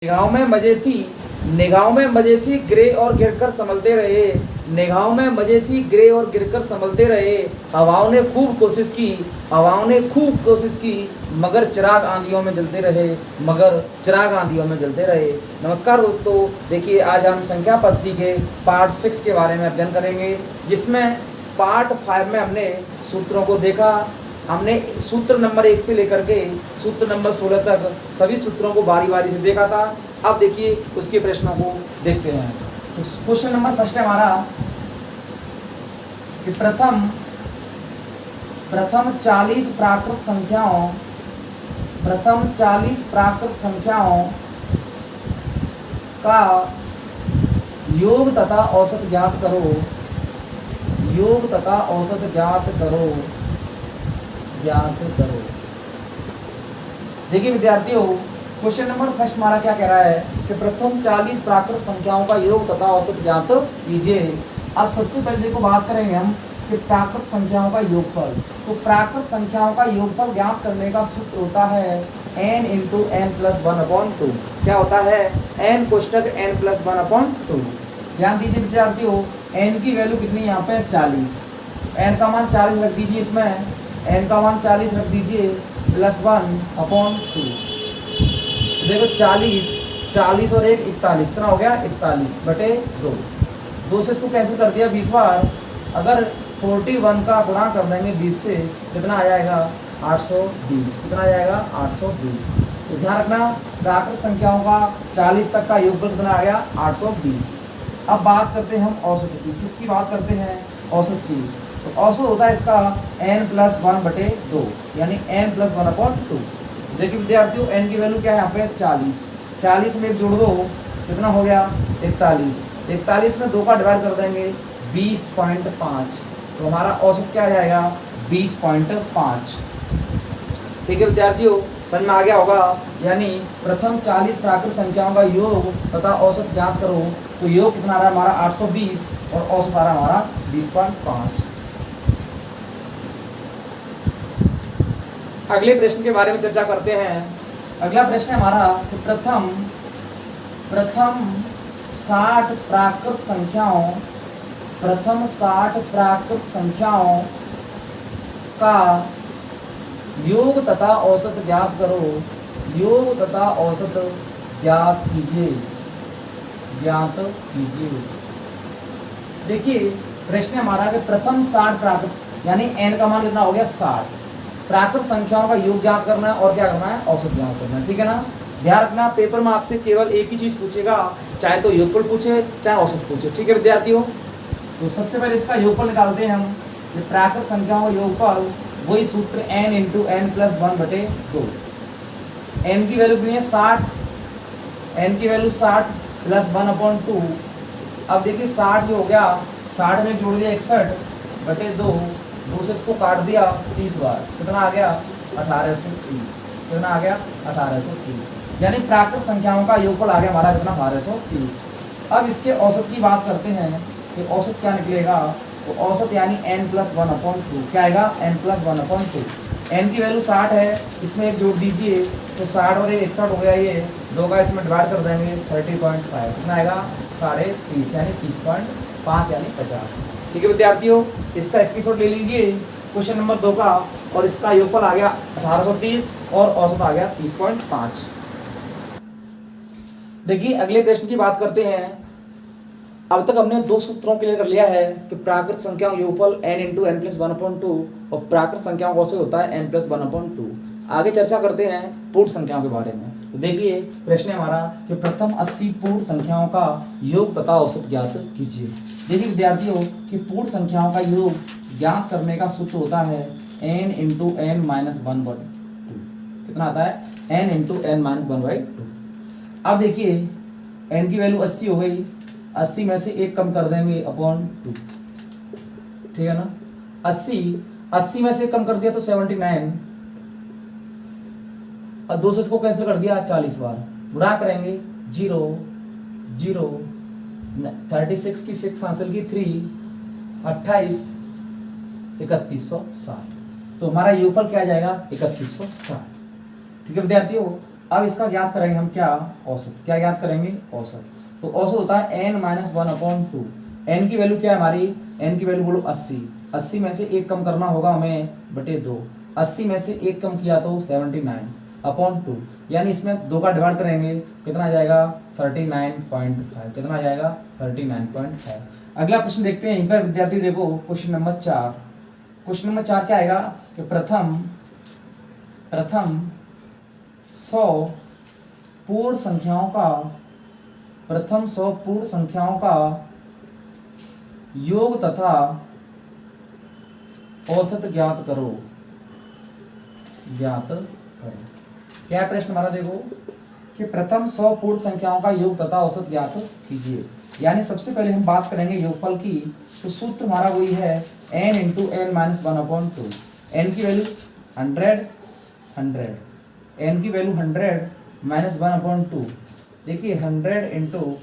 निगाहों में मजे थी, निगाहों में मजे थी, गिरे और गिरकर संभलते रहे। निगाहों में मजे थी, गिरे और गिरकर संभलते रहे। हवाओं ने खूब कोशिश की, हवाओं ने खूब कोशिश की, मगर चिराग आंधियों में जलते रहे, मगर चिराग आंधियों में जलते रहे। नमस्कार दोस्तों, देखिए आज हम संख्या पद्धति के पार्ट 6 के बारे में अध्ययन करेंगे, जिसमें पार्ट 5 में हमने सूत्रों को देखा। हमने सूत्र नंबर 1 से लेकर के सूत्र नंबर 16 तक सभी सूत्रों को बारी बारी से देखा था। अब देखिए उसके प्रश्नों को देखते हैं। तो क्वेश्चन नंबर फर्स्ट है हमारा कि प्रथम 40 प्राकृत संख्याओं का योग तथा औसत ज्ञात करो। योग तथा औसत ज्ञात करो। देखिए विद्यार्थियों, क्वेश्चन नंबर फर्स्ट हमारा क्या कह रहा है कि प्रथम 40 प्राकृत संख्याओं का योग तथा औसत ज्ञात कीजिए। अब सबसे पहले देखो बात करेंगे हम कि प्राकृत संख्याओं का योगफल। तो प्राकृत संख्याओं का योगफल ज्ञात करने का सूत्र होता है n × n+1/2। क्या होता है? n कोष्टक n+1/2। ध्यान दीजिए विद्यार्थियों, n की वैल्यू कितनी यहाँ पे 40। n का मान 40 रख दीजिए, इसमें n का मान 40 रख दीजिए, +1/2। देखो 40 और 1 41, कितना हो गया? 41/2। 2 से इसको कैंसिल कर दिया 20 बार। अगर 41 का गुणा कर देंगे 20 से, कितना आ जाएगा? 820। कितना आ जाएगा? 820। तो ध्यान रखना, प्राकृत संख्याओं का 40 तक का योगफल कितना आ गया? 820। अब बात करते हैं हम औसत की। किसकी बात करते हैं? औसत की। तो औसत होता है इसका n+1/2, यानी n+1/2। देखिए विद्यार्थियों, n की वैल्यू क्या है यहाँ पे? 40। 40 में 1 जोड़ दो, कितना हो गया? 41। 41 में 2 का डिवाइड कर देंगे, 20.5। तो हमारा औसत क्या आ जाएगा? 20.5। ठीक है विद्यार्थियों, समझ में आ गया होगा। यानी प्रथम 40 प्राकृत संख्याओं का योग तथा औसत ज्ञात करो। तो योग कितना आ रहा है हमारा? 820 और औसत आ रहा है हमारा 20.5। अगले प्रश्न के बारे में चर्चा करते हैं। अगला प्रश्न है हमारा कि प्रथम 60 प्राकृत संख्याओं का योग तथा औसत ज्ञात करो। योग तथा औसत ज्ञात कीजिए। देखिए प्रश्न हमारा कि प्रथम 60 प्राकृत, यानी n का मान कितना हो गया? 60 प्राकृत संख्याओं का योग ज्ञात करना है और क्या करना है? औसत ज्ञात करना है। ठीक है ना? ध्यान रखना, पेपर में आपसे केवल एक ही चीज पूछेगा, चाहे तो योगफल पूछे चाहे औसत पूछे। ठीक है विद्यार्थियों, तो सबसे पहले इसका योगफल निकालते हैं हम। प्राकृत संख्याओं का योगफल वही सूत्र n × n+1/2। n की वैल्यू कितनी है? 60। n की वैल्यू 60 +1/2। अब देखिए 60 ये हो गया, 60 में जोड़ दिया 61/2। 2 से इसको काट दिया 30 बार, कितना आ गया? 1830। कितना आ गया? 1830। यानी प्राकृत संख्याओं का योगफल आ गया हमारा कितना? 1830। अब इसके औसत की बात करते हैं कि औसत क्या निकलेगा। तो औसत यानी n+1/2। क्या आएगा? n+1/2। n की वैल्यू 60 है, इसमें 1 जोड़ दीजिए, तो 60 और 1 61 हो गया। ये 2 का इसमें डिवाइड कर देंगे, 30.5। कितना आएगा? 30.5 यानी 30.5 यानी 50। ठीक है विद्यार्थियों, इसका स्क्रीनशॉट ले लीजिए क्वेश्चन नंबर 2 का। और इसका योगफल आ गया 1830 और औसत आ गया 30.5। देखिए अगले प्रश्न की बात करते हैं। अब तक हमने 2 सूत्रों क्लियर कर लिया है कि प्राकृत संख्याओं योगफल n × n+1/2 और प्राकृत संख्याओं का औसत होता है n+1/2। आगे चर्चा करते हैं पूर्ण संख्याओं के बारे में। तो देखिए प्रश्न है हमारा कि प्रथम 80 पूर्ण संख्याओं का योग तथा औसत ज्ञात कीजिए। देखिए विद्यार्थियों कि पूर्ण संख्याओं का योग ज्ञात करने का सूत्र होता है n × n-1/2। कितना आता है? n × n-1/2। अब देखिए n की वैल्यू 80 हो गई, 80 में से 1 कम कर देंगे /2। ठीक है ना? 80 में से 1 कम कर दिया तो 79, और 2 से इसको कैंसिल कर दिया 40 बार। गुणा करेंगे 0 0 36 की 6 हासिल की 3 28 3160। तो हमारा योगफल क्या आ जाएगा? 3160। ठीक है विद्यार्थियों, अब इसका ज्ञात करेंगे हम क्या, औसत। क्या ज्ञात करेंगे, औसत। तो औसत होता है n माइनस 1/2। n की वैल्यू क्या है हमारी, n की वैल्यू बोलो 80। 80 में से एक कम करना होगा हमें बटे 2। 80 में से एक कम किया तो 79/2, यानी इसमें 2 का डिवाइड करेंगे कितना आ जाएगा 39.5। कितना आ जाएगा 39.5। अगला प्रश्न देखते हैं यहीं पर विद्यार्थी, देखो क्वेश्चन नंबर 4। क्वेश्चन नंबर 4 क्या आएगा कि प्रथम 100 पूर्ण संख्याओं का प्रथम 100 पूर्ण संख्याओं का योग तथा औसत ज्ञात करो। ज्ञात करो। क्या प्रश्न हमारा, देखो कि प्रथम 100 पूर्ण संख्याओं का योग तथा औसत ज्ञात कीजिए। यानी सबसे पहले हम बात करेंगे योगफल की, तो सूत्र हमारा वही है n into n minus 1/2। n की वैल्यू 100, n की वैल्यू 100 माइनस 1/2। देखिए 100 इंटू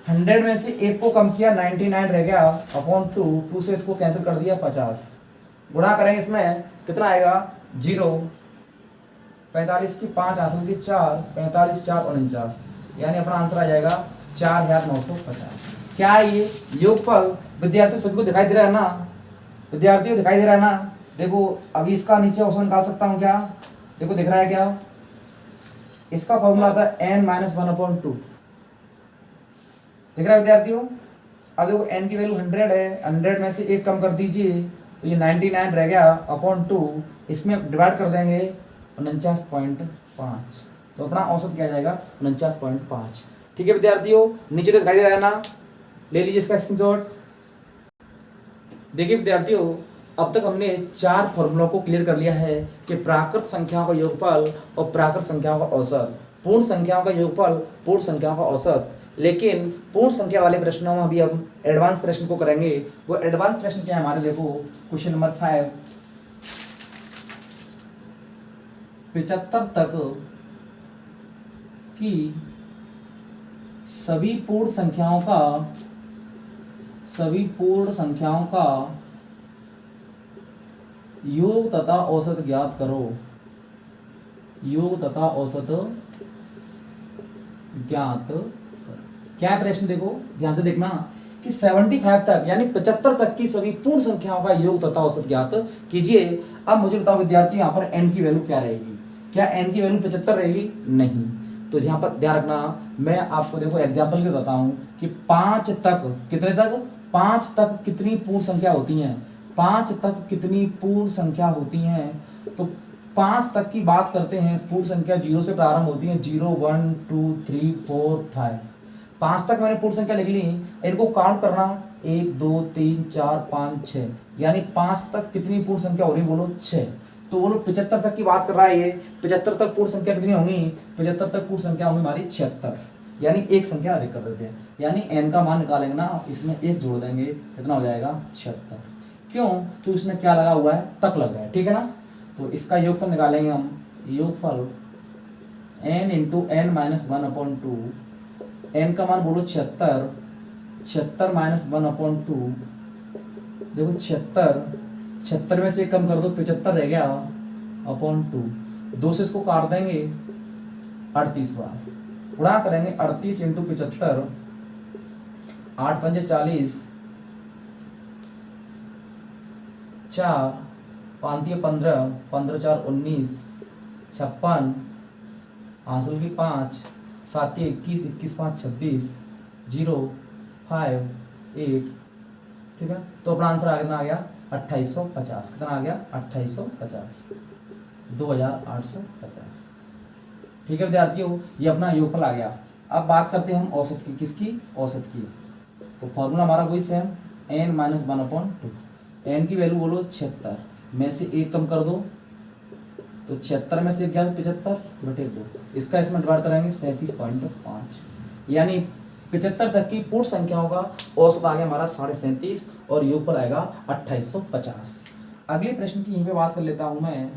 100 में से एक को कम किया 99 रह गया अपॉन 2 से इसको कैंसिल कर दिया 50। गुणा करेंगे इसमें कितना आएगा 0, 45 की 5 हासिल की 4, 45 4 49, यानी अपना आंसर आ जाएगा 4950। क्या है ये योगफल। विद्यार्थियों सभी को दिखाई दे रहा है ना, विद्यार्थियों दिखाई दे रहा है ना। देखो अभी इसका नीचे ऑप्शन निकाल सकता हूँ क्या, देखो दिख रहा है क्या, इसका फॉर्मूला आता है n माइनस 1/2। दिख रहा है विद्यार्थियों। अब देखो n की वैल्यू 100 है, 100 में से एक कम कर दीजिए तो ये 99 रह गया अपॉन 2, इसमें डिवाइड कर देंगे 49.5, तो अपना औसत क्या जाएगा 49.5। ठीक है विद्यार्थियों, नीचे तो दिखाई दे रहा है ना, ले लीजिए इसका स्क्रीनशॉट। देखिए विद्यार्थियों, अब तक हमने 4 फॉर्मूलों को क्लियर कर लिया है कि प्राकृत संख्याओं का योगफल और प्राकृत संख्याओं का औसत, पूर्ण संख्याओं का योगफल, पूर्ण संख्याओं का औसत। लेकिन पूर्ण संख्या वाले प्रश्नों में अभी हम एडवांस प्रश्न को करेंगे। वो एडवांस प्रश्न क्या है हमारे, देखो क्वेश्चन नंबर 5। 75 तक की सभी पूर्ण संख्याओं का योग तथा औसत ज्ञात करो। योग तथा औसत ज्ञात करो। क्या प्रश्न, देखो ध्यान से देखना कि 75 तक यानी 75 तक की सभी पूर्ण संख्याओं का योग तथा औसत ज्ञात कीजिए। अब मुझे बताओ विद्यार्थी, यहाँ पर n की वैल्यू क्या रहेगी, क्या n की वैल्यू 75 रहेगी, नहीं। तो यहाँ पर ध्यान रखना, मैं आपको देखो एग्जाम्पल भी बताता हूँ कि 5 तक, कितने तक, 5 तक कितनी पूर्ण संख्या होती हैं, 5 तक कितनी पूर्ण संख्या होती हैं। तो 5 तक की बात करते हैं, पूर्ण संख्या 0 से प्रारंभ होती है, 0 1 2 3 4 5। 5 तक मैंने पूर्ण संख्या लिख ली, इनको काउंट करना 1 2 3 4 5 6, यानी 5 तक कितनी पूर्ण संख्या हो रही, बोलो 6। तो बोलो 75 तक की बात कर रहा है ये, 75 तक पूर्ण संख्या कितनी होंगी, 75 तक पूर्ण संख्या होंगी हमारी 76, यानी एक संख्या अधिक कर देते हैं। यानी n का मान निकालेंगे ना, इसमें एक जोड़ देंगे, कितना हो जाएगा 76। क्यों, तो इसमें क्या लगा हुआ है, तक लग रहा है, ठीक है ना। तो इसका योगफल निकालेंगे हम, योगफल n into n minus 1/2। n का मान बोलो 76, 76 माइनस 1/2। देखो 76 में से एक कम कर दो 75 रह गया अपॉन 2 से इसको काट देंगे 38 बार, गुणा करेंगे 38 इंटू 75, 8 पंजे 40, 4 5 15, 15 4 19, 56, हासिल की 5, 7 21, 21 5 26, 0 5 8। ठीक है, तो अपना आंसर आ गया 2850। कितना आ गया 2850, 2850। ठीक है विद्यार्थियों, ये अपना योगफल आ गया। अब बात करते हैं हम औसत की, किसकी, औसत की। तो फॉर्मूला हमारा वही सेम, n माइनस 1/2। n की वैल्यू बोलो 76 में से एक कम कर दो, तो 76 में से 75 बटे 2, इसका इसमें डिवाइड करेंगे 37.5, यानी 75 तक की पूर्ण संख्याओं का औसत आ गया हमारा 37.5 और योगफल आएगा 2850। अगले प्रश्न की यहीं पे बात कर लेता हूं मैं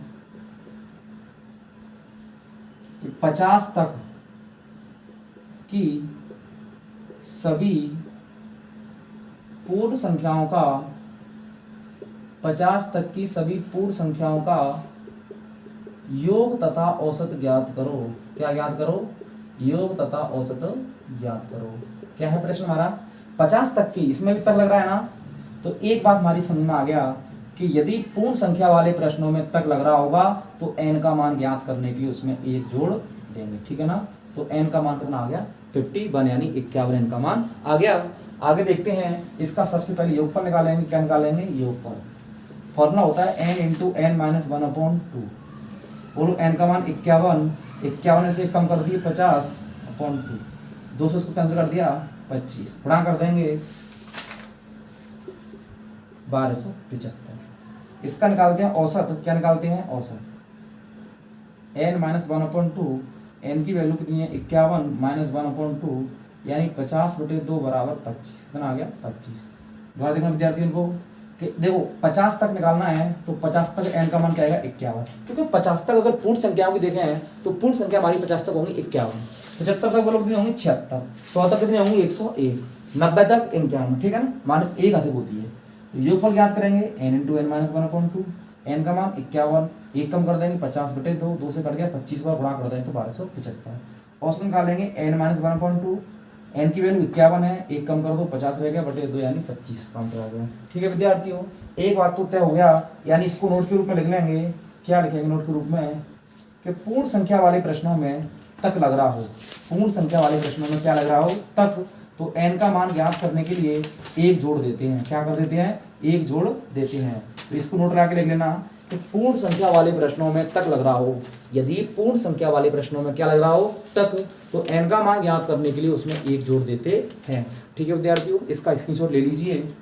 कि 50 तक की सभी पूर्ण संख्याओं का 50 तक की सभी पूर्ण संख्याओं का योग तथा औसत ज्ञात करो। क्या ज्ञात करो? योग तथा औसत ज्ञात करो। क्या है प्रश्न हमारा? 50 तक की, इसमें भी तक लग रहा है ना। तो एक बात हमारी समझ में आ गया कि यदि पूर्ण संख्या वाले प्रश्नों में तक लग रहा होगा तो n का मान ज्ञात करने के लिए उसमें एक जोड़ देंगे, ठीक है ना। तो n का मान कितना आ गया? 51, यानी 51 n का मान आ गया। आगे देखते हैं, इसका सबसे पहले योगफल निकालेंगे। क्या निकालेंगे? योगफल। फॉर्मूला होता है n इंटू एन माइनस 1/2। बोलो n का मान 51, 51 से कम कर दिए 50/2, 200 इसको कैंसिल कर दिया 25, गुणा कर देंगे 1275। इसका निकालते हैं औसत। क्या निकालते हैं? औसत। n माइनस 1/2, n की वैल्यू कितनी है? 51 माइनस 1/2, यानी 50/2 बराबर 25। कितना आ गया? 25। दोबारा देखना विद्यार्थियों को कि देखो 50 तक निकालना है तो 50 तक n का मान क्या आएगा? 51। क्योंकि 50 तक अगर पूर्ण संख्याओं की देखें हैं तो पूर्ण संख्या हमारी 50 तक होंगी 51, 75 तक बोलो कितनी होंगी? 76, 100 तक कितनी होंगी? 101, 90 तक 51, ठीक है ना। मान एक अधिक होती है। तो योगफल ज्ञात करेंगे n into n minus 1/2, n का मान 51, एक कम कर देंगे 50/2, 2 से कट गया 25 बार गुणा कर देंगे तो 1275। औसत निकालेंगे n माइनस 1/2, n की वैल्यू 51 है, एक कम कर दो 50 रह गया बटे 2, यानी 25 का आंसर आ गया। ठीक है विद्यार्थियों, एक बात तो तय हो गया, यानी इसको नोट के रूप में लिख लेंगे। क्या लिखेंगे नोट के रूप में? कि पूर्ण संख्या वाले प्रश्नों में तक लग रहा हो। पूर्ण संख्या वाले प्रश्नों में क्या लग रहा हो? तक। तो n का मान ज्ञात करने के लिए एक जोड़ देते हैं। क्या कर देते हैं? एक जोड़ देते हैं। तो इसको नोट लगा के लिख लेना कि पूर्ण संख्या वाले प्रश्नों में तक लग रहा हो। यदि पूर्ण संख्या वाले प्रश्नों में क्या लग रहा हो? तक, तो n का मान ज्ञात करने के लिए उसमें एक जोड़ देते हैं। ठीक है विद्यार्थियों, इसका स्क्रीनशॉट ले लीजिए।